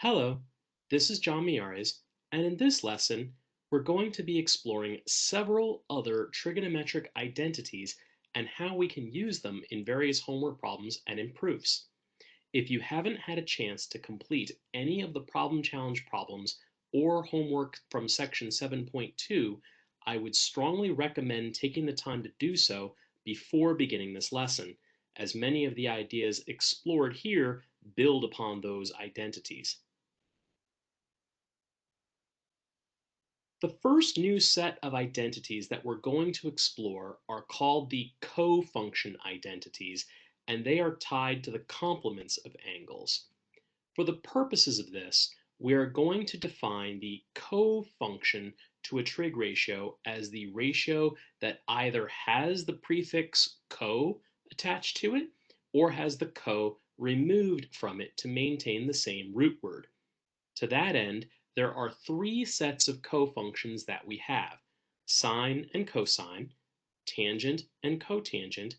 Hello, this is John Miares, and in this lesson, we're going to be exploring several other trigonometric identities and how we can use them in various homework problems and in proofs. If you haven't had a chance to complete any of the problem challenge problems or homework from section 7.2, I would strongly recommend taking the time to do so before beginning this lesson, as many of the ideas explored here build upon those identities. The first new set of identities that we're going to explore are called the cofunction identities, and they are tied to the complements of angles. For the purposes of this, we are going to define the cofunction to a trig ratio as the ratio that either has the prefix co attached to it or has the co removed from it to maintain the same root word. To that end, there are three sets of cofunctions that we have: sine and cosine, tangent and cotangent,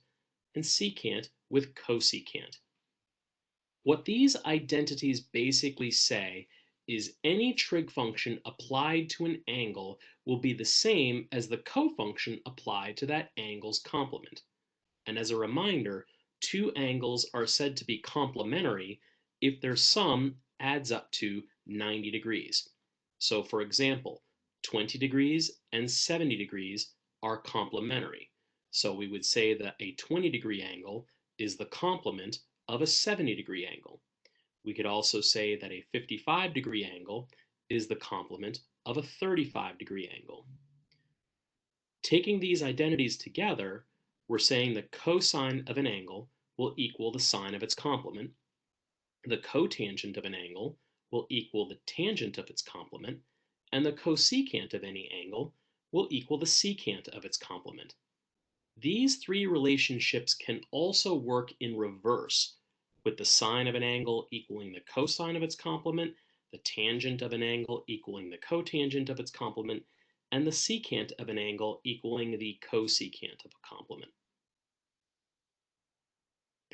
and secant with cosecant. What these identities basically say is any trig function applied to an angle will be the same as the cofunction applied to that angle's complement. And as a reminder, two angles are said to be complementary if their sum adds up to 90 degrees. So for example, 20 degrees and 70 degrees are complementary. So we would say that a 20-degree angle is the complement of a 70-degree angle. We could also say that a 55-degree angle is the complement of a 35-degree angle. Taking these identities together, we're saying the cosine of an angle will equal the sine of its complement, the cotangent of an angle will equal the tangent of its complement, and the cosecant of any angle will equal the secant of its complement. These three relationships can also work in reverse, with the sine of an angle equaling the cosine of its complement, the tangent of an angle equaling the cotangent of its complement, and the secant of an angle equaling the cosecant of a complement.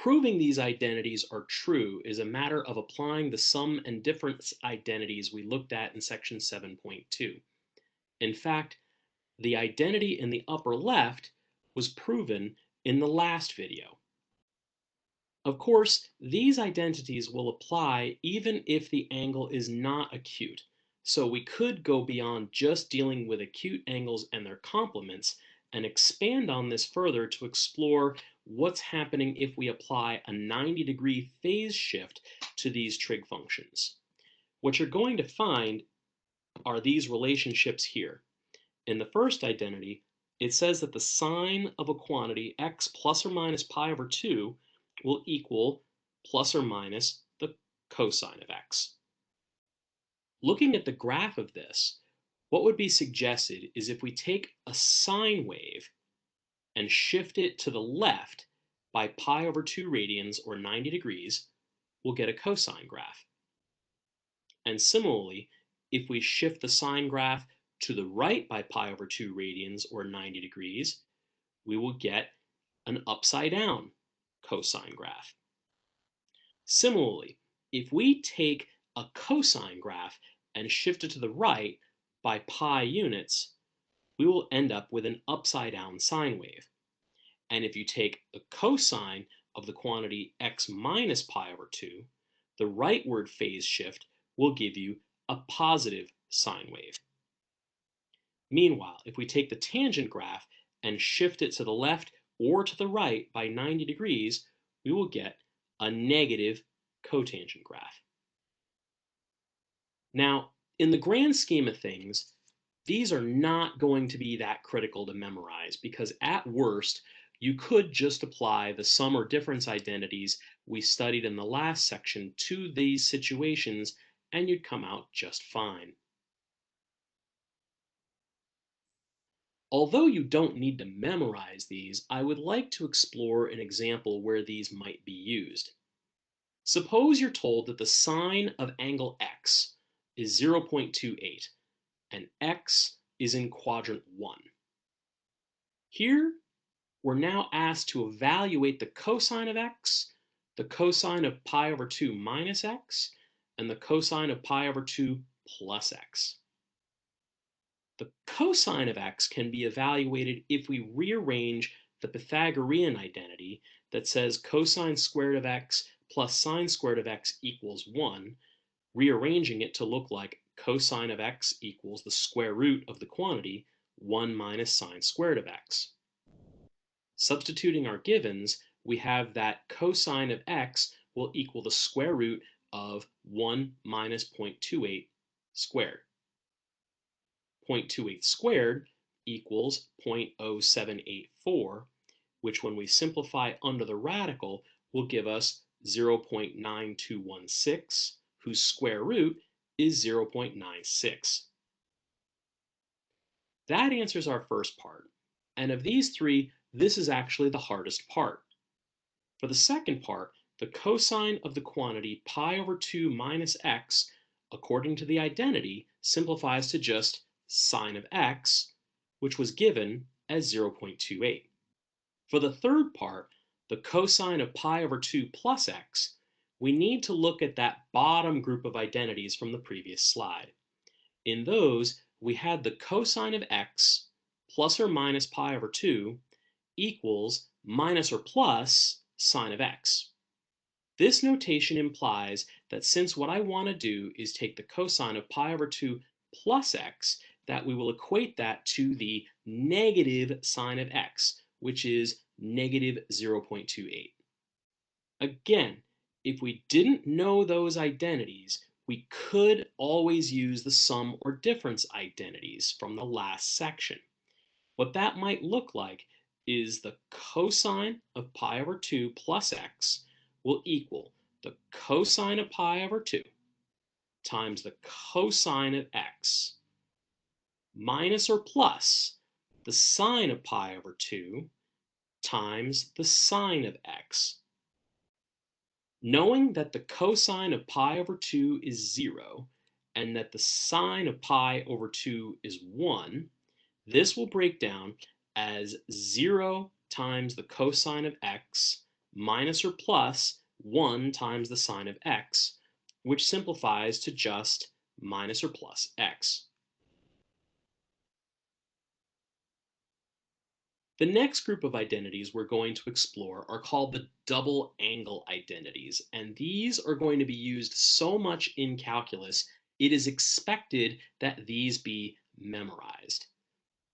Proving these identities are true is a matter of applying the sum and difference identities we looked at in section 7.2. In fact, the identity in the upper left was proven in the last video. Of course, these identities will apply even if the angle is not acute. So we could go beyond just dealing with acute angles and their complements and expand on this further to explore what's happening if we apply a 90-degree phase shift to these trig functions. What you're going to find are these relationships here. In the first identity, it says that the sine of a quantity x plus or minus pi over 2 will equal plus or minus the cosine of x. Looking at the graph of this, what would be suggested is if we take a sine wave and shift it to the left by pi over 2 radians or 90 degrees, we'll get a cosine graph. And similarly, if we shift the sine graph to the right by pi over 2 radians or 90 degrees, we will get an upside down cosine graph. Similarly, if we take a cosine graph and shift it to the right by pi units, we will end up with an upside down sine wave. And if you take the cosine of the quantity x minus pi over 2, the rightward phase shift will give you a positive sine wave. Meanwhile, if we take the tangent graph and shift it to the left or to the right by 90 degrees, we will get a negative cotangent graph. Now, in the grand scheme of things, these are not going to be that critical to memorize because at worst, you could just apply the sum or difference identities we studied in the last section to these situations and you'd come out just fine. Although you don't need to memorize these, I would like to explore an example where these might be used. Suppose you're told that the sine of angle x is 0.28 and x is in quadrant 1. Here, we're now asked to evaluate the cosine of x, the cosine of pi over 2 minus x, and the cosine of pi over 2 plus x. The cosine of x can be evaluated if we rearrange the Pythagorean identity that says cosine squared of x plus sine squared of x equals 1, rearranging it to look like cosine of x equals the square root of the quantity 1 minus sine squared of x. Substituting our givens, we have that cosine of x will equal the square root of 1 minus 0.28 squared. 0.28 squared equals 0.0784, which when we simplify under the radical will give us 0.9216, whose square root is 0.96. That answers our first part. And of these three, this is actually the hardest part. For the second part, the cosine of the quantity pi over 2 minus x, according to the identity, simplifies to just sine of x, which was given as 0.28. For the third part, the cosine of pi over 2 plus x, we need to look at that bottom group of identities from the previous slide. In those, we had the cosine of x plus or minus pi over 2 equals minus or plus sine of x. This notation implies that since what I want to do is take the cosine of pi over 2 plus x, that we will equate that to the negative sine of x, which is negative 0.28. Again, if we didn't know those identities, we could always use the sum or difference identities from the last section. What that might look like is the cosine of pi over 2 plus x will equal the cosine of pi over 2 times the cosine of x minus or plus the sine of pi over 2 times the sine of x. Knowing that the cosine of pi over 2 is 0 and that the sine of pi over 2 is 1, this will break down as 0 times the cosine of x minus or plus 1 times the sine of x, which simplifies to just minus or plus x. The next group of identities we're going to explore are called the double angle identities, and these are going to be used so much in calculus, it is expected that these be memorized.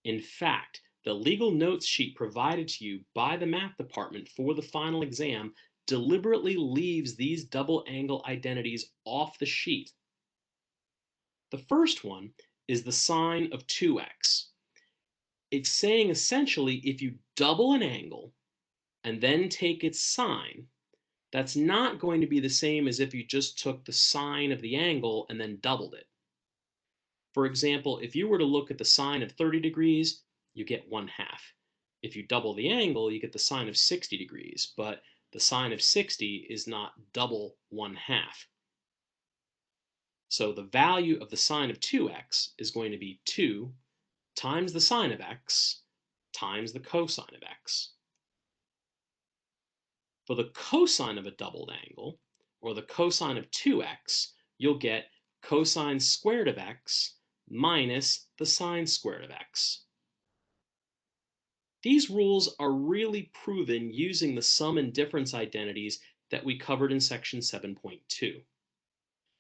In fact, the legal notes sheet provided to you by the math department for the final exam deliberately leaves these double angle identities off the sheet. The first one is the sine of 2x. It's saying essentially if you double an angle and then take its sine, that's not going to be the same as if you just took the sine of the angle and then doubled it. For example, if you were to look at the sine of 30 degrees, you get 1/2. If you double the angle, you get the sine of 60 degrees, but the sine of 60 is not double 1/2. So the value of the sine of 2x is going to be 2 times the sine of x times the cosine of x. For the cosine of a doubled angle, or the cosine of 2x, you'll get cosine squared of x minus the sine squared of x. These rules are really proven using the sum and difference identities that we covered in section 7.2.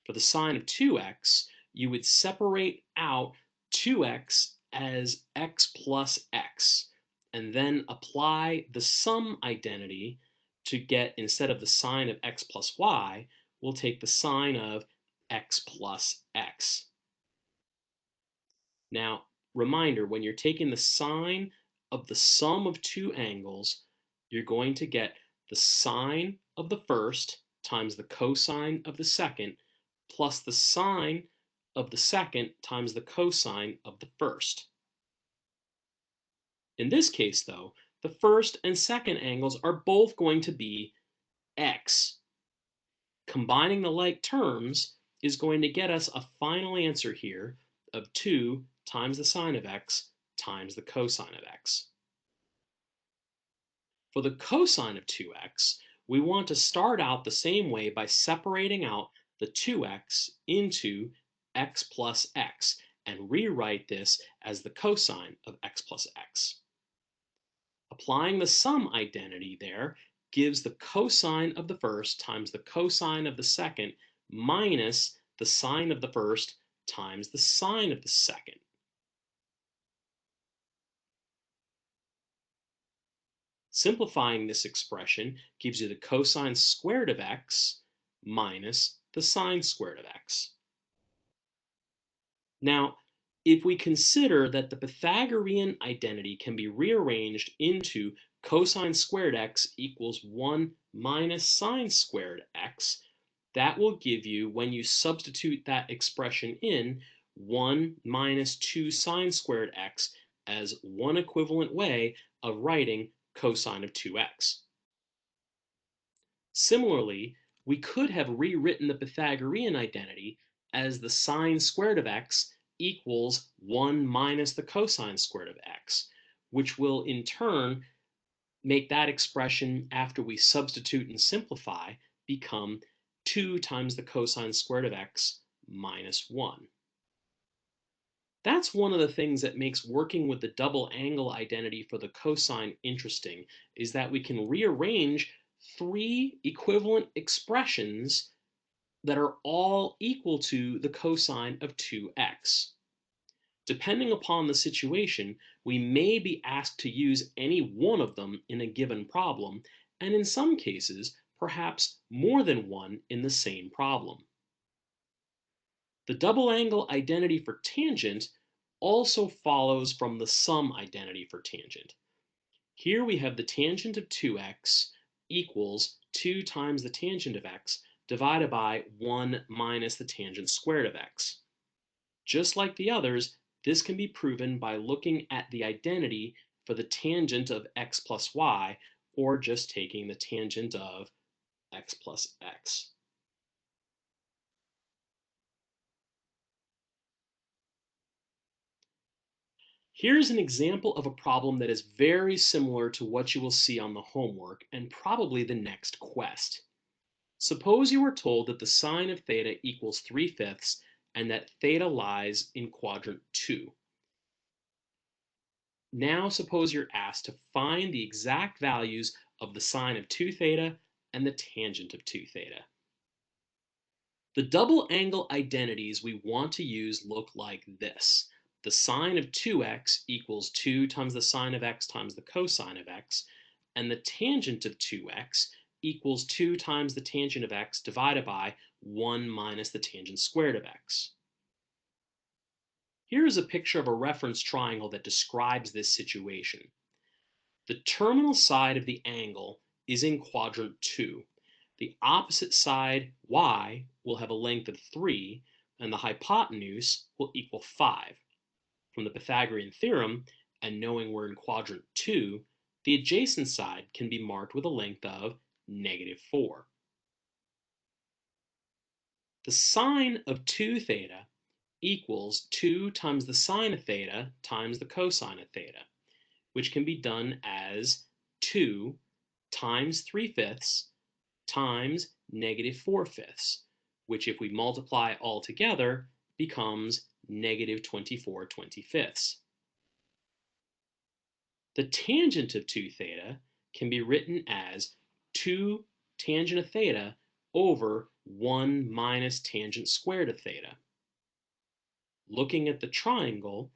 For the sine of 2x, you would separate out 2x as x plus x, and then apply the sum identity to get, instead of the sine of x plus y, we'll take the sine of x plus x. Now, reminder, when you're taking the sine of the sum of two angles, you're going to get the sine of the first times the cosine of the second plus the sine of the second times the cosine of the first. In this case, though, the first and second angles are both going to be x. Combining the like terms is going to get us a final answer here of 2 times the sine of x times the cosine of x. For the cosine of 2x, we want to start out the same way by separating out the 2x into x plus x and rewrite this as the cosine of x plus x. Applying the sum identity there gives the cosine of the first times the cosine of the second minus the sine of the first times the sine of the second. Simplifying this expression gives you the cosine squared of x minus the sine squared of x. Now, if we consider that the Pythagorean identity can be rearranged into cosine squared x equals 1 minus sine squared x, that will give you, when you substitute that expression in, 1 minus 2 sine squared x as one equivalent way of writing cosine of 2x. Similarly, we could have rewritten the Pythagorean identity as the sine squared of x equals 1 minus the cosine squared of x, which will in turn make that expression, after we substitute and simplify, become 2 times the cosine squared of x minus 1. That's one of the things that makes working with the double angle identity for the cosine interesting, is that we can rearrange three equivalent expressions that are all equal to the cosine of 2x. Depending upon the situation, we may be asked to use any one of them in a given problem, and in some cases, perhaps more than one in the same problem. The double angle identity for tangent also follows from the sum identity for tangent. Here we have the tangent of 2x equals 2 times the tangent of x divided by 1 minus the tangent squared of x. Just like the others, this can be proven by looking at the identity for the tangent of x plus y, or just taking the tangent of x plus x. Here's an example of a problem that is very similar to what you will see on the homework and probably the next quest. Suppose you were told that the sine of theta equals 3/5 and that theta lies in quadrant 2. Now suppose you're asked to find the exact values of the sine of 2 theta and the tangent of 2 theta. The double angle identities we want to use look like this. The sine of 2x equals 2 times the sine of x times the cosine of x, and the tangent of 2x equals 2 times the tangent of x divided by 1 minus the tangent squared of x. Here is a picture of a reference triangle that describes this situation. The terminal side of the angle is in quadrant 2. The opposite side, y, will have a length of 3, and the hypotenuse will equal 5. From the Pythagorean theorem, and knowing we're in quadrant 2, the adjacent side can be marked with a length of -4. The sine of 2 theta equals 2 times the sine of theta times the cosine of theta, which can be done as 2 times 3/5 times -4/5, which if we multiply all together becomes -24/25. The tangent of 2 theta can be written as 2 tangent of theta over 1 minus tangent squared of theta. Looking at the triangle,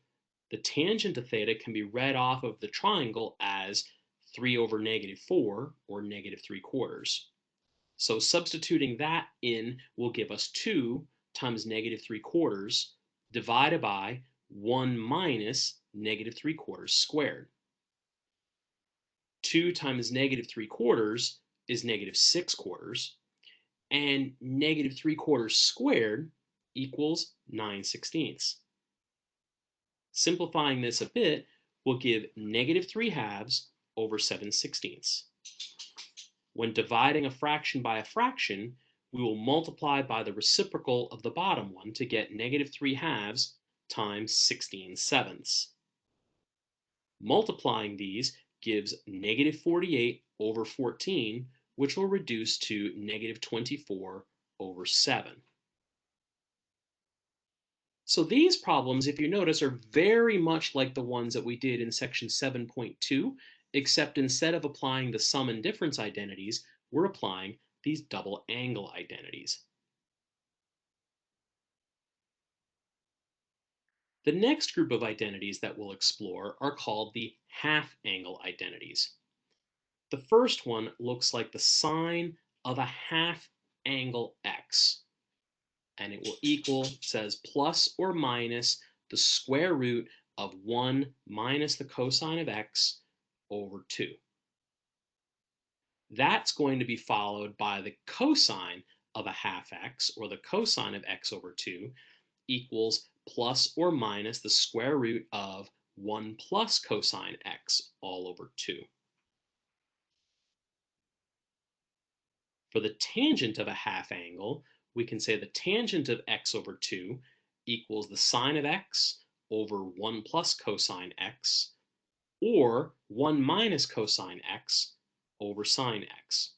the tangent of theta can be read off of the triangle as 3 over -4, or -3/4. So substituting that in will give us 2 times -3/4 divided by 1 minus -3/4 squared. 2 times -3/4 is -6/4, and -3/4 squared equals 9/16. Simplifying this a bit will give -3/2 over 7/16. When dividing a fraction by a fraction, we will multiply by the reciprocal of the bottom one to get -3/2 times 16/7. Multiplying these gives -48 over 14, which will reduce to -24 over 7. So these problems, if you notice, are very much like the ones that we did in section 7.2, except instead of applying the sum and difference identities, we're applying these double angle identities. The next group of identities that we'll explore are called the half angle identities. The first one looks like the sine of a half angle x, and it will equal, says plus or minus the square root of 1 minus the cosine of x over 2. That's going to be followed by the cosine of a half x, or the cosine of x over 2, equals plus or minus the square root of 1 plus cosine x all over 2. For the tangent of a half angle, we can say the tangent of x over 2 equals the sine of x over 1 plus cosine x, or 1 minus cosine x over sine x.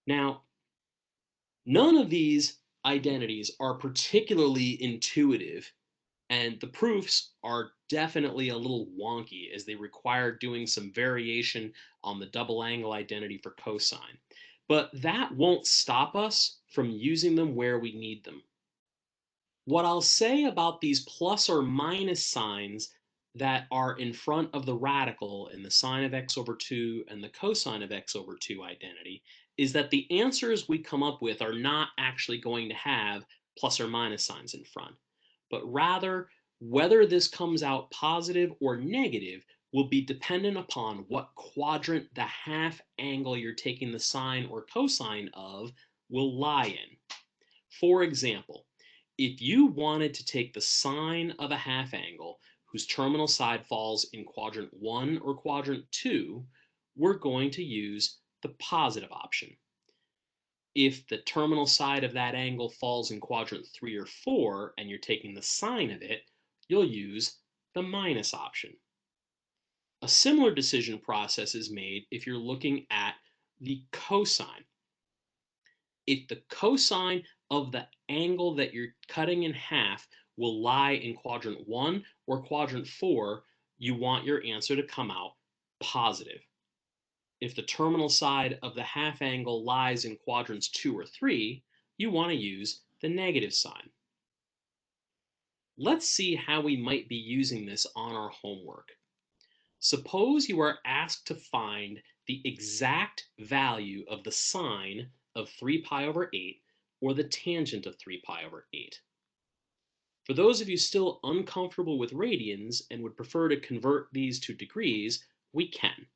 Now, none of these identities are particularly intuitive, and the proofs are definitely a little wonky as they require doing some variation on the double angle identity for cosine. But that won't stop us from using them where we need them. What I'll say about these plus or minus signs that are in front of the radical in the sine of x over 2 and the cosine of x over 2 identity is that the answers we come up with are not actually going to have plus or minus signs in front, but rather whether this comes out positive or negative will be dependent upon what quadrant the half angle you're taking the sine or cosine of will lie in. For example, if you wanted to take the sine of a half angle whose terminal side falls in quadrant 1 or quadrant 2, we're going to use the positive option. If the terminal side of that angle falls in quadrant 3 or 4 and you're taking the sine of it, you'll use the minus option. A similar decision process is made if you're looking at the cosine. If the cosine of the angle that you're cutting in half will lie in quadrant 1 or quadrant 4, you want your answer to come out positive. If the terminal side of the half angle lies in quadrants 2 or 3, you want to use the negative sign. Let's see how we might be using this on our homework. Suppose you are asked to find the exact value of the sine of 3 pi over 8 or the tangent of 3 pi over 8. For those of you still uncomfortable with radians and would prefer to convert these to degrees, we can.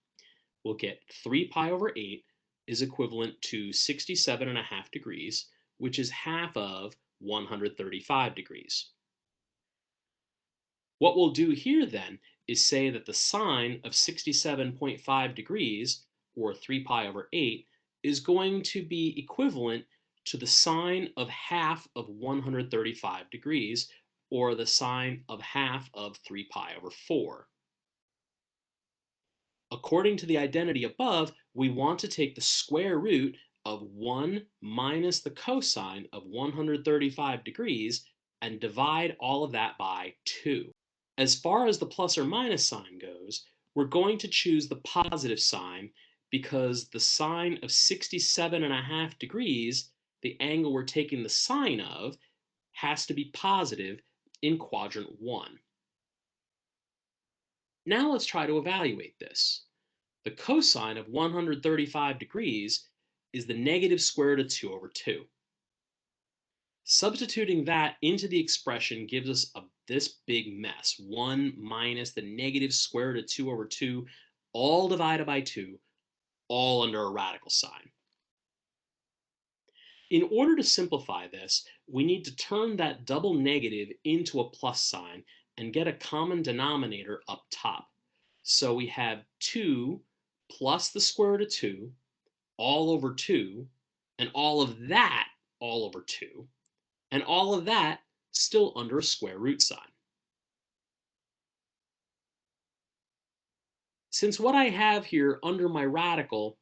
We'll get 3 pi over 8 is equivalent to 67.5 degrees, which is half of 135 degrees. What we'll do here then is say that the sine of 67.5 degrees, or 3 pi over 8, is going to be equivalent to the sine of half of 135 degrees, or the sine of half of 3 pi over 4. According to the identity above, we want to take the square root of 1 minus the cosine of 135 degrees and divide all of that by 2. As far as the plus or minus sign goes, we're going to choose the positive sign because the sine of 67.5 degrees, the angle we're taking the sine of, has to be positive in quadrant 1. Now let's try to evaluate this. The cosine of 135 degrees is the negative square root of 2 over 2. Substituting that into the expression gives us this big mess. 1 minus the negative square root of 2 over 2, all divided by 2, all under a radical sign. In order to simplify this, we need to turn that double negative into a plus sign and get a common denominator up top. So we have 2 plus the square root of 2 all over 2, and all of that all over 2, and all of that still under a square root sign. Since what I have here under my radical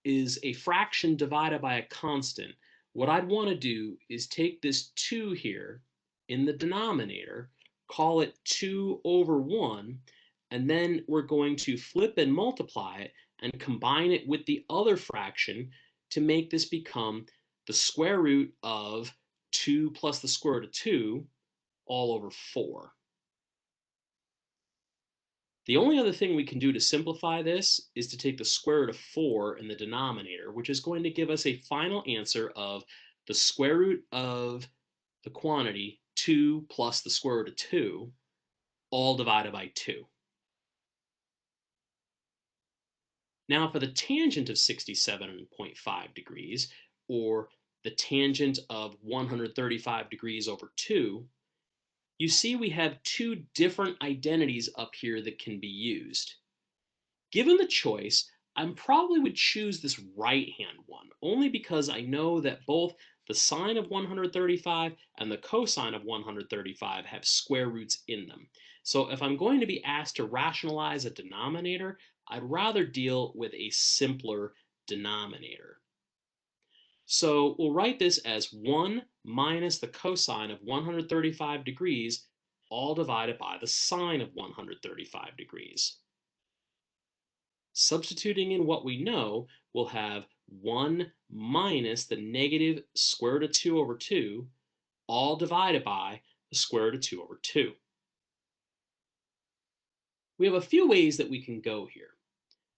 is a fraction divided by a constant, what I'd want to do is take this 2 here in the denominator, call it 2 over 1, and then we're going to flip and multiply it and combine it with the other fraction to make this become the square root of 2 plus the square root of 2 all over 4. The only other thing we can do to simplify this is to take the square root of 4 in the denominator, which is going to give us a final answer of the square root of the quantity 2 plus the square root of 2, all divided by 2. Now for the tangent of 67.5 degrees, or the tangent of 135 degrees over 2, you see we have two different identities up here that can be used. Given the choice, I probably would choose this right-hand one, only because I know that both the sine of 135 and the cosine of 135 have square roots in them. So if I'm going to be asked to rationalize a denominator, I'd rather deal with a simpler denominator. So we'll write this as 1 minus the cosine of 135 degrees, all divided by the sine of 135 degrees. Substituting in what we know, we'll have 1 minus the negative square root of 2 over 2, all divided by the square root of 2 over 2. We have a few ways that we can go here.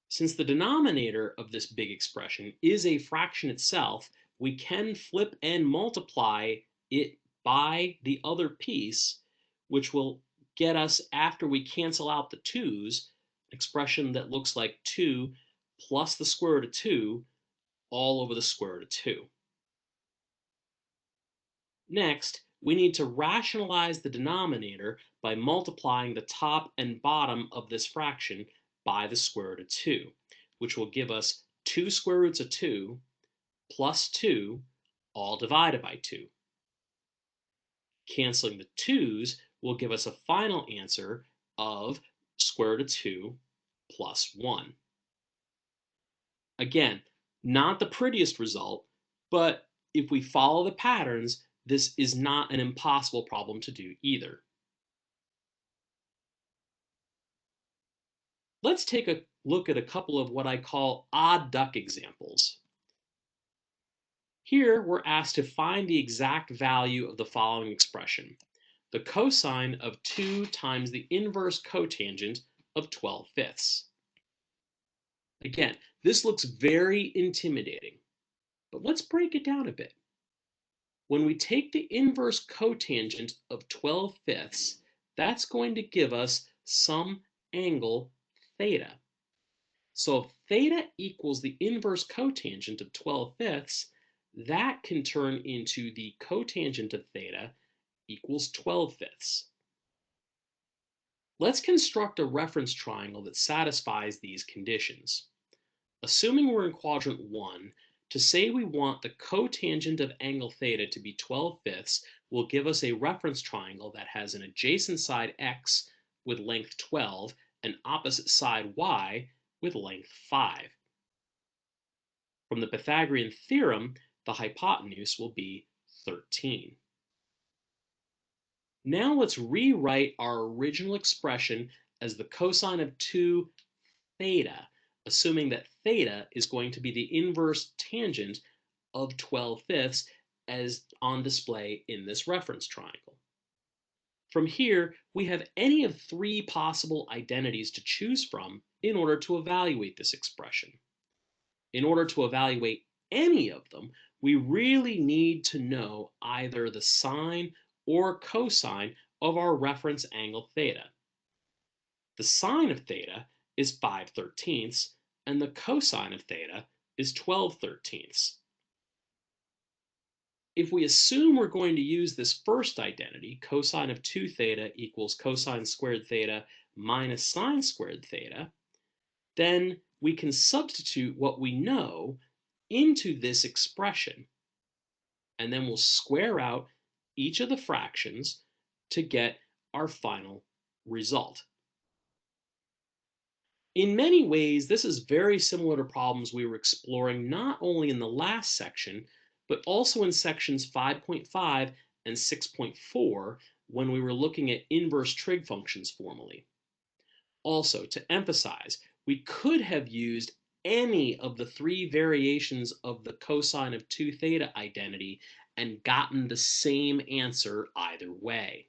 Since the denominator of this big expression is a fraction itself, we can flip and multiply it by the other piece, which will get us, after we cancel out the 2's, an expression that looks like 2 plus the square root of 2 all over the square root of 2. Next, we need to rationalize the denominator by multiplying the top and bottom of this fraction by the square root of 2, which will give us 2 square roots of 2 plus 2, all divided by 2. Canceling the 2's will give us a final answer of square root of 2 plus 1. Again, not the prettiest result, but if we follow the patterns, this is not an impossible problem to do either. Let's take a look at a couple of what I call odd duck examples. Here, we're asked to find the exact value of the following expression: the cosine of 2 times the inverse cotangent of 12/5. Again, this looks very intimidating, but let's break it down a bit. When we take the inverse cotangent of 12/5, that's going to give us some angle theta. So if theta equals the inverse cotangent of 12/5, that can turn into the cotangent of theta equals 12/5. Let's construct a reference triangle that satisfies these conditions. Assuming we're in quadrant 1, to say we want the cotangent of angle theta to be 12/5 will give us a reference triangle that has an adjacent side x with length 12 and opposite side y with length 5. From the Pythagorean theorem, the hypotenuse will be 13. Now let's rewrite our original expression as the cosine of 2 theta, assuming that theta is going to be the inverse tangent of 12/5 as on display in this reference triangle. From here, we have any of 3 possible identities to choose from in order to evaluate this expression. In order to evaluate any of them, we really need to know either the sine or cosine of our reference angle theta. The sine of theta is 5/13 and the cosine of theta is 12/13. If we assume we're going to use this first identity, cosine of 2 theta equals cosine squared theta minus sine squared theta, then we can substitute what we know into this expression, and then we'll square out each of the fractions to get our final result. In many ways, this is very similar to problems we were exploring not only in the last section, but also in sections 5.5 and 6.4 when we were looking at inverse trig functions formally. Also, to emphasize, we could have used any of the three variations of the cosine of 2 theta identity and gotten the same answer either way.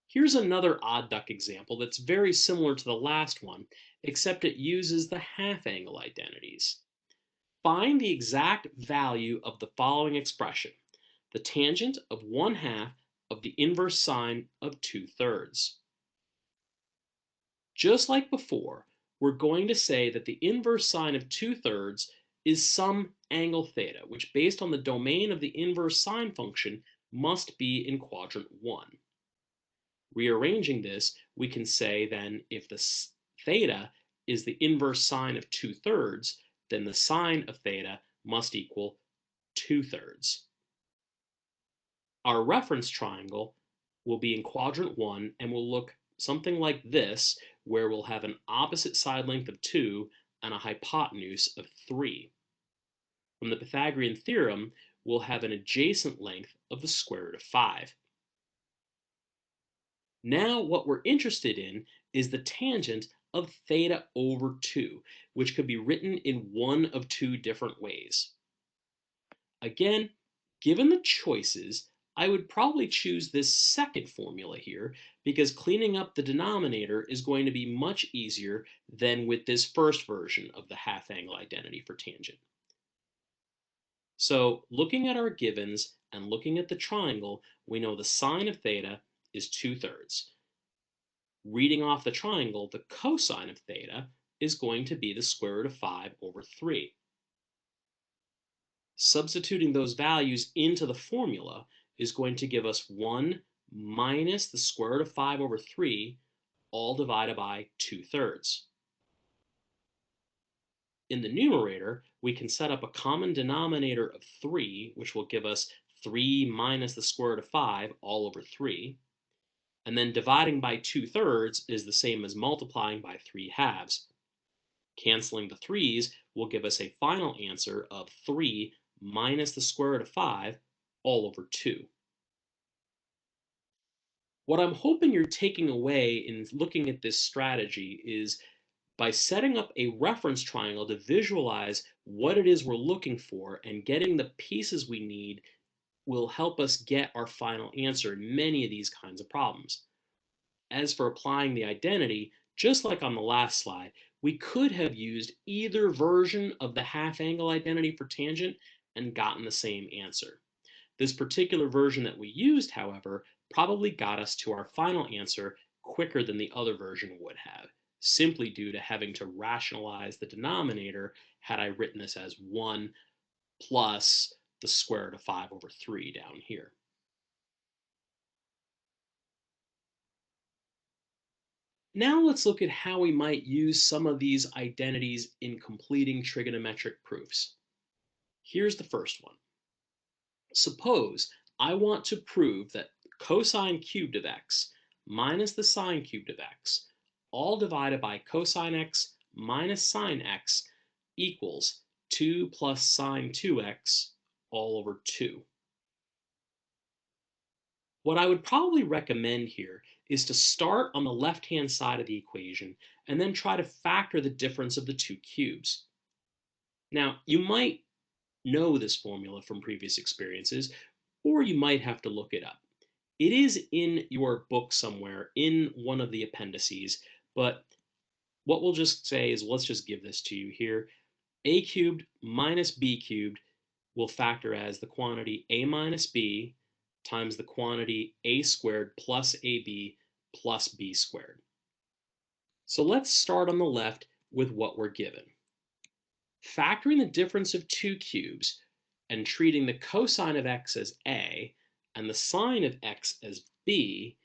Here's another odd duck example that's very similar to the last one, except it uses the half angle identities. Find the exact value of the following expression: the tangent of 1/2 of the inverse sine of 2/3. Just like before, we're going to say that the inverse sine of 2/3 is some angle theta, which based on the domain of the inverse sine function must be in quadrant 1. Rearranging this, we can say then if the theta is the inverse sine of 2/3, then the sine of theta must equal 2/3. Our reference triangle will be in quadrant 1 and will look something like this, where we'll have an opposite side length of 2 and a hypotenuse of 3. From the Pythagorean theorem, we'll have an adjacent length of the square root of 5. Now what we're interested in is the tangent of theta over 2, which could be written in one of two different ways. Again, given the choices, I would probably choose this second formula here because cleaning up the denominator is going to be much easier than with this first version of the half angle identity for tangent. So looking at our givens and looking at the triangle, we know the sine of theta is 2/3. Reading off the triangle, the cosine of theta is going to be the square root of 5 over 3. Substituting those values into the formula is going to give us 1 minus the square root of 5 over 3, all divided by 2/3. In the numerator, we can set up a common denominator of 3, which will give us 3 minus the square root of 5 all over 3. And then dividing by 2/3 is the same as multiplying by 3/2. Canceling the 3's will give us a final answer of 3 minus the square root of 5 all over 2. What I'm hoping you're taking away in looking at this strategy is by setting up a reference triangle to visualize what it is we're looking for and getting the pieces we need will help us get our final answer in many of these kinds of problems. As for applying the identity, just like on the last slide, we could have used either version of the half angle identity for tangent and gotten the same answer. This particular version that we used, however, probably got us to our final answer quicker than the other version would have, simply due to having to rationalize the denominator had I written this as 1 plus the square root of 5 over 3 down here. Now let's look at how we might use some of these identities in completing trigonometric proofs. Here's the first one. Suppose I want to prove that cosine cubed of x minus the sine cubed of x, all divided by cosine x minus sine x, equals 2 plus sine 2x all over 2. What I would probably recommend here is to start on the left-hand side of the equation and then try to factor the difference of the two cubes. Now, you might know this formula from previous experiences, or you might have to look it up. It is in your book somewhere in one of the appendices, but what we'll just say is let's just give this to you here. A cubed minus b cubed will factor as the quantity a minus b times the quantity a squared plus ab plus b squared. So let's start on the left with what we're given. Factoring the difference of two cubes and treating the cosine of x as a and the sine of x as b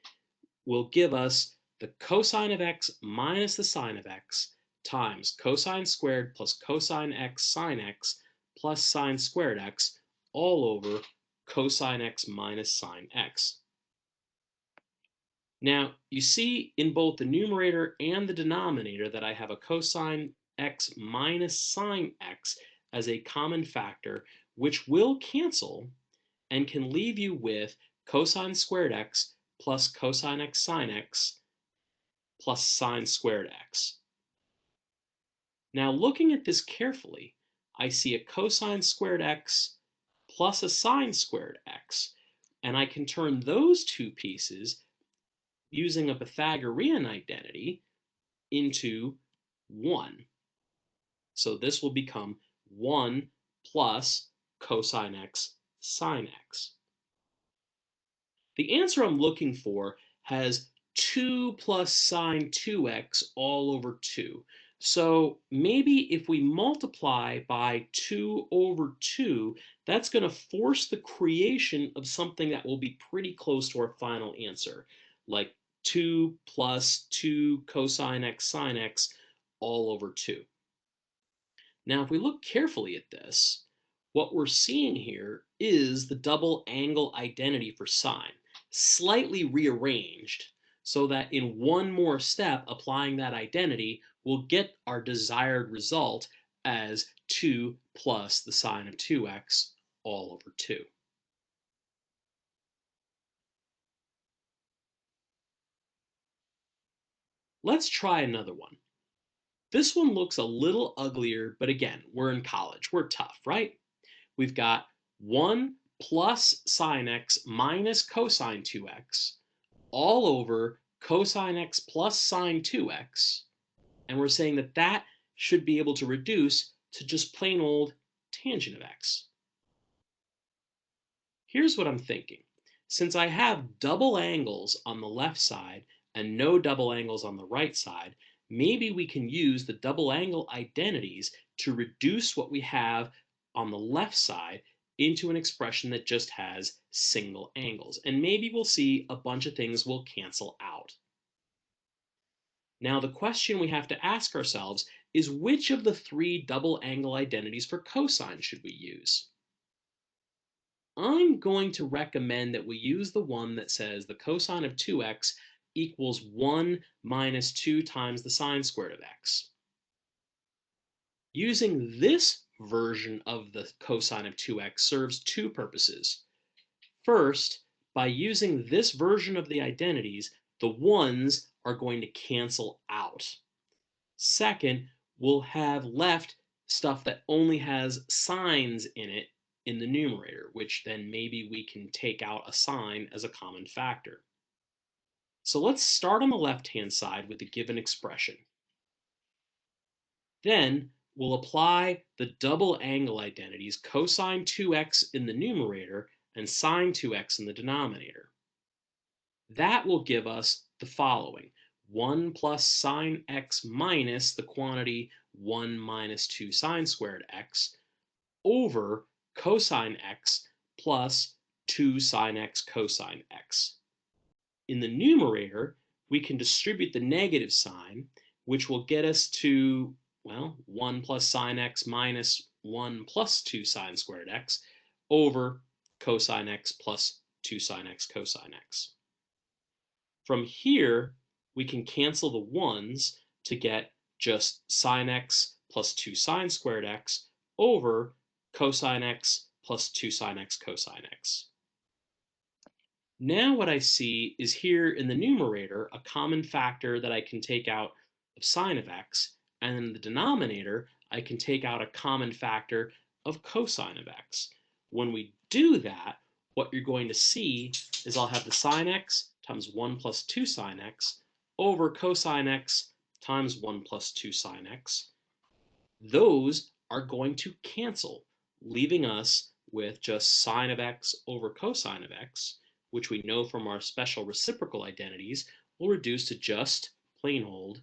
will give us the cosine of x minus the sine of x times cosine squared plus cosine x sine x plus sine squared x all over cosine x minus sine x. Now, you see in both the numerator and the denominator that I have a cosine x minus sine x as a common factor, which will cancel and can leave you with cosine squared x plus cosine x sine x plus sine squared x. Now, looking at this carefully, I see a cosine squared x plus a sine squared x, and I can turn those two pieces using a Pythagorean identity into 1. So this will become 1 plus cosine x sine x. The answer I'm looking for has 2 plus sine 2x all over 2. So maybe if we multiply by 2 over 2, that's going to force the creation of something that will be pretty close to our final answer, like 2 plus 2 cosine x sine x all over 2. Now, if we look carefully at this, what we're seeing here is the double angle identity for sine, slightly rearranged so that in one more step applying that identity, we'll get our desired result as 2 plus the sine of 2x all over 2. Let's try another one. This one looks a little uglier, but again, we're in college. We're tough, right? We've got 1 plus sine x minus cosine 2x all over cosine x plus sine 2x. And we're saying that that should be able to reduce to just plain old tangent of x. Here's what I'm thinking. Since I have double angles on the left side and no double angles on the right side, maybe we can use the double angle identities to reduce what we have on the left side into an expression that just has single angles. And maybe we'll see a bunch of things will cancel out. Now, the question we have to ask ourselves is which of the three double angle identities for cosine should we use? I'm going to recommend that we use the one that says the cosine of 2x equals 1 minus 2 times the sine squared of x. Using this version of the cosine of 2x serves two purposes. First, by using this version of the identities, the ones are going to cancel out. Second, we'll have left stuff that only has signs in it in the numerator, which then maybe we can take out a sign as a common factor. So let's start on the left-hand side with the given expression. Then we'll apply the double angle identities cosine 2x in the numerator and sine 2x in the denominator. That will give us the following: 1 plus sine x minus the quantity 1 minus 2 sine squared x over cosine x plus 2 sine x cosine x. In the numerator, we can distribute the negative sign, which will get us to, well, 1 plus sine x minus 1 plus 2 sine squared x over cosine x plus 2 sine x cosine x. From here, we can cancel the ones to get just sine x plus 2 sine squared x over cosine x plus 2 sine x cosine x. Now what I see is here in the numerator a common factor that I can take out of sine of x, and in the denominator I can take out a common factor of cosine of x. When we do that, what you're going to see is I'll have the sine x times 1 plus 2 sine x over cosine x times 1 plus 2 sine x. Those are going to cancel, leaving us with just sine of x over cosine of x, which we know from our special reciprocal identities will reduce to just plain old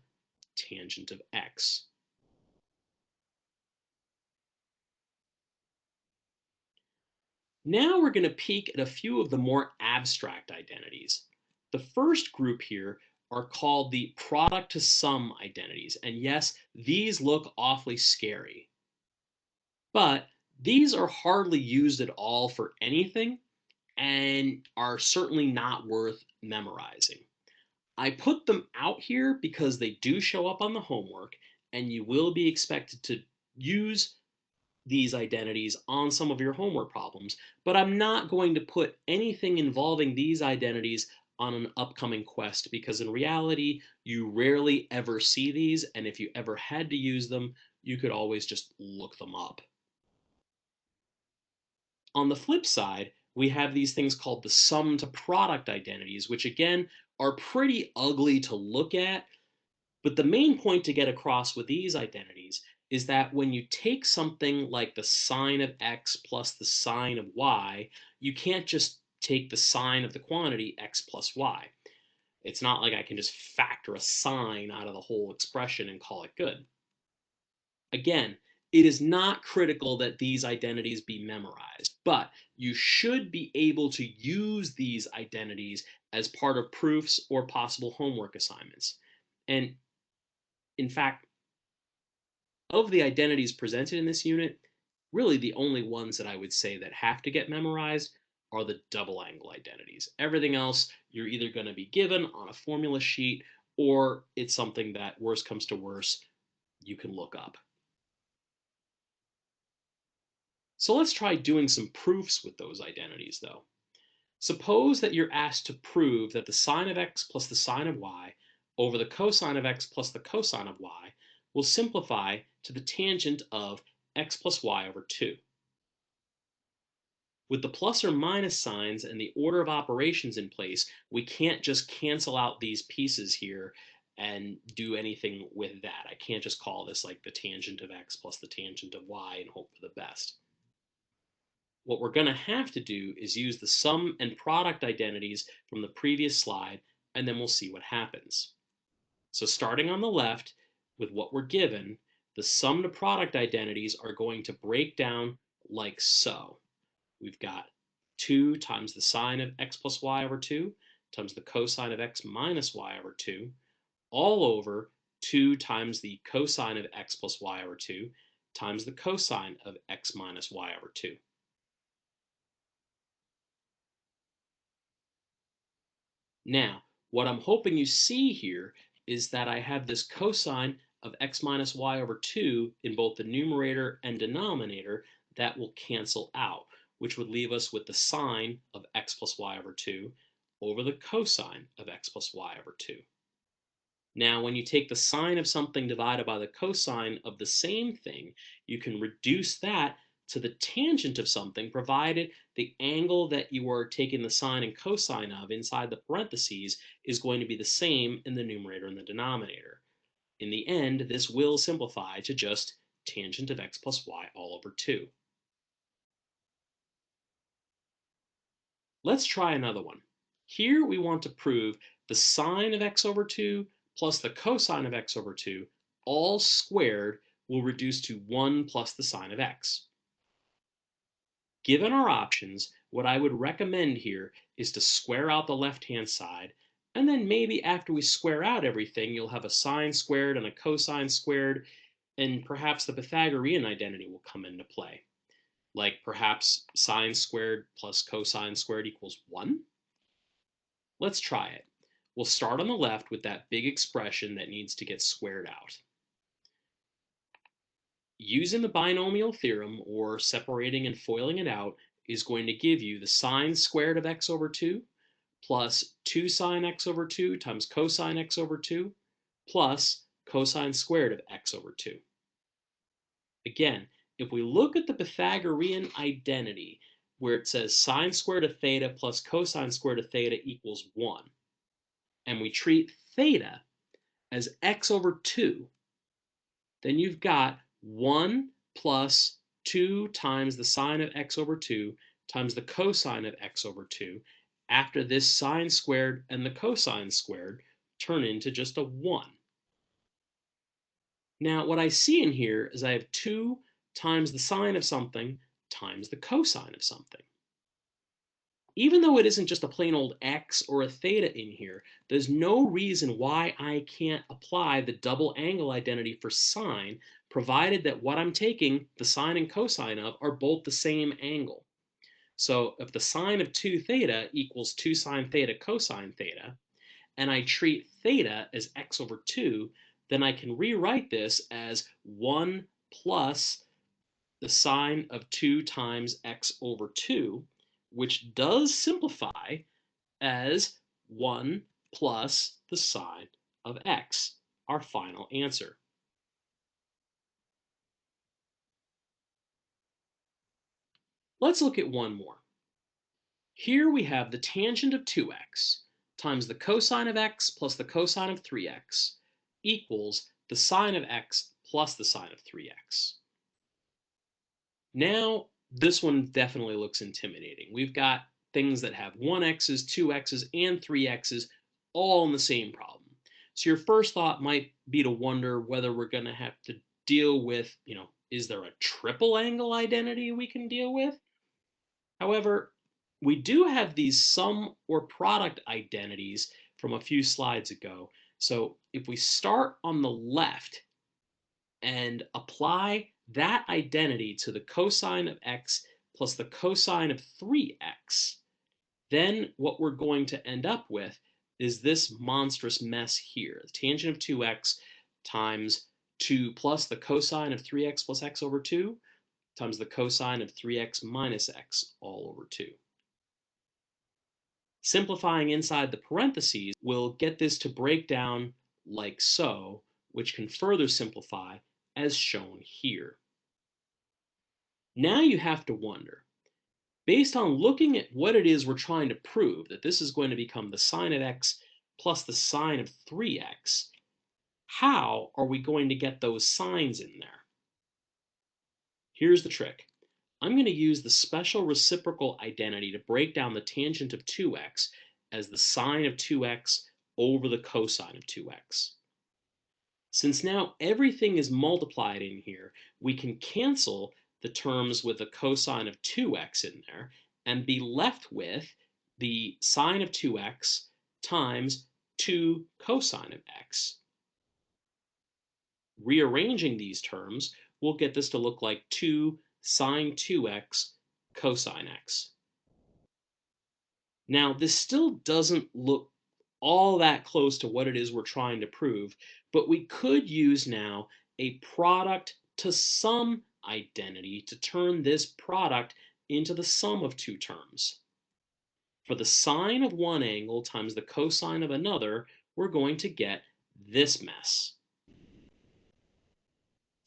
tangent of x. Now we're going to peek at a few of the more abstract identities. The first group here are called the product to sum identities. And yes, these look awfully scary. But these are hardly used at all for anything and are certainly not worth memorizing. I put them out here because they do show up on the homework and you will be expected to use these identities on some of your homework problems, but I'm not going to put anything involving these identities on an upcoming quest because in reality, you rarely ever see these, and if you ever had to use them, you could always just look them up. On the flip side, we have these things called the sum to product identities, which again are pretty ugly to look at. But the main point to get across with these identities is that when you take something like the sine of x plus the sine of y, you can't just take the sine of the quantity x plus y. It's not like I can just factor a sine out of the whole expression and call it good. Again, it is not critical that these identities be memorized, but you should be able to use these identities as part of proofs or possible homework assignments. And in fact, of the identities presented in this unit, really the only ones that I would say that have to get memorized are the double angle identities. Everything else, you're either going to be given on a formula sheet or it's something that, worst comes to worst, you can look up. So let's try doing some proofs with those identities though. Suppose that you're asked to prove that the sine of x plus the sine of y over the cosine of x plus the cosine of y will simplify to the tangent of x plus y over 2. With the plus or minus signs and the order of operations in place, we can't just cancel out these pieces here and do anything with that. I can't just call this like the tangent of x plus the tangent of y and hope for the best. What we're going to have to do is use the sum and product identities from the previous slide, and then we'll see what happens. So starting on the left with what we're given, the sum to product identities are going to break down like so. We've got 2 times the sine of x plus y over 2 times the cosine of x minus y over 2 all over 2 times the cosine of x plus y over 2 times the cosine of x minus y over 2. Now, what I'm hoping you see here is that I have this cosine of x minus y over 2 in both the numerator and denominator that will cancel out, which would leave us with the sine of x plus y over 2 over the cosine of x plus y over 2. Now, when you take the sine of something divided by the cosine of the same thing, you can reduce that to the tangent of something, provided the angle that you are taking the sine and cosine of inside the parentheses is going to be the same in the numerator and the denominator. In the end, this will simplify to just tangent of x plus y all over 2. Let's try another one. Here we want to prove the sine of x over 2 plus the cosine of x over 2 all squared will reduce to 1 plus the sine of x. Given our options, what I would recommend here is to square out the left-hand side, and then maybe after we square out everything, you'll have a sine squared and a cosine squared, and perhaps the Pythagorean identity will come into play. Like perhaps sine squared plus cosine squared equals 1? Let's try it. We'll start on the left with that big expression that needs to get squared out. Using the binomial theorem, or separating and foiling it out, is going to give you the sine squared of x over 2 plus 2 sine x over 2 times cosine x over 2 plus cosine squared of x over 2. Again, if we look at the Pythagorean identity, where it says sine squared of theta plus cosine squared of theta equals 1, and we treat theta as x over 2, then you've got 1 plus 2 times the sine of x over 2 times the cosine of x over 2 after this sine squared and the cosine squared turn into just a 1. Now, what I see in here is I have 2 times the sine of something times the cosine of something. Even though it isn't just a plain old x or a theta in here, there's no reason why I can't apply the double angle identity for sine, provided that what I'm taking the sine and cosine of are both the same angle. So if the sine of 2 theta equals 2 sine theta cosine theta, and I treat theta as x over 2, then I can rewrite this as 1 plus the sine of 2 times x over 2, which does simplify as 1 plus the sine of x, our final answer. Let's look at one more. Here we have the tangent of 2x times the cosine of x plus the cosine of 3x equals the sine of x plus the sine of 3x. Now, this one definitely looks intimidating. We've got things that have 1x's, 2x's, and 3x's all in the same problem. So your first thought might be to wonder whether we're going to have to deal with, is there a triple angle identity we can deal with? However, we do have these sum or product identities from a few slides ago. So if we start on the left and apply that identity to the cosine of x plus the cosine of 3x, then what we're going to end up with is this monstrous mess here. The tangent of 2x times 2 plus the cosine of 3x plus x over 2 times the cosine of 3x minus x all over 2. Simplifying inside the parentheses will get this to break down like so, which can further simplify as shown here. Now you have to wonder, based on looking at what it is we're trying to prove, that this is going to become the sine of x plus the sine of 3x, how are we going to get those signs in there? Here's the trick. I'm going to use the special reciprocal identity to break down the tangent of 2x as the sine of 2x over the cosine of 2x. Since now everything is multiplied in here, we can cancel the terms with the cosine of 2x in there and be left with the sine of 2x times 2 cosine of x. Rearranging these terms will get this to look like 2 sine 2x cosine x. Now, this still doesn't look all that close to what it is we're trying to prove, but we could use now a product to sum identity to turn this product into the sum of two terms. For the sine of one angle times the cosine of another, we're going to get this mess.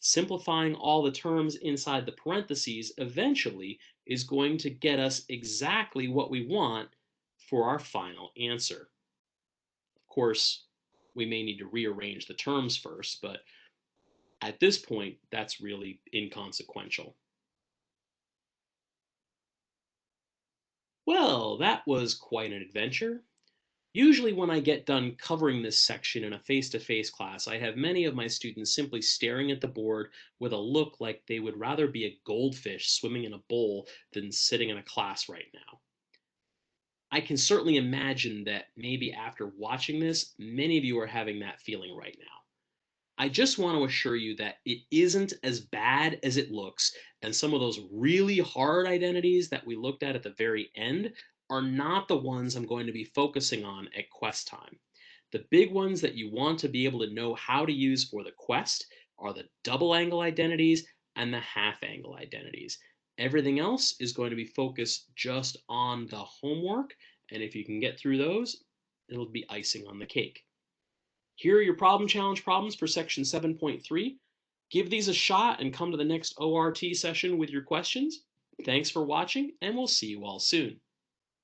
Simplifying all the terms inside the parentheses eventually is going to get us exactly what we want for our final answer. Of course, we may need to rearrange the terms first, but at this point, that's really inconsequential. Well, that was quite an adventure. Usually when I get done covering this section in a face-to-face class, I have many of my students simply staring at the board with a look like they would rather be a goldfish swimming in a bowl than sitting in a class right now. I can certainly imagine that maybe after watching this, many of you are having that feeling right now. I just want to assure you that it isn't as bad as it looks, and some of those really hard identities that we looked at the very end are not the ones I'm going to be focusing on at quest time. The big ones that you want to be able to know how to use for the quest are the double angle identities and the half angle identities. Everything else is going to be focused just on the homework, and if you can get through those, it'll be icing on the cake. Here are your problem challenge problems for section 7.3. Give these a shot and come to the next ORT session with your questions. Thanks for watching, and we'll see you all soon.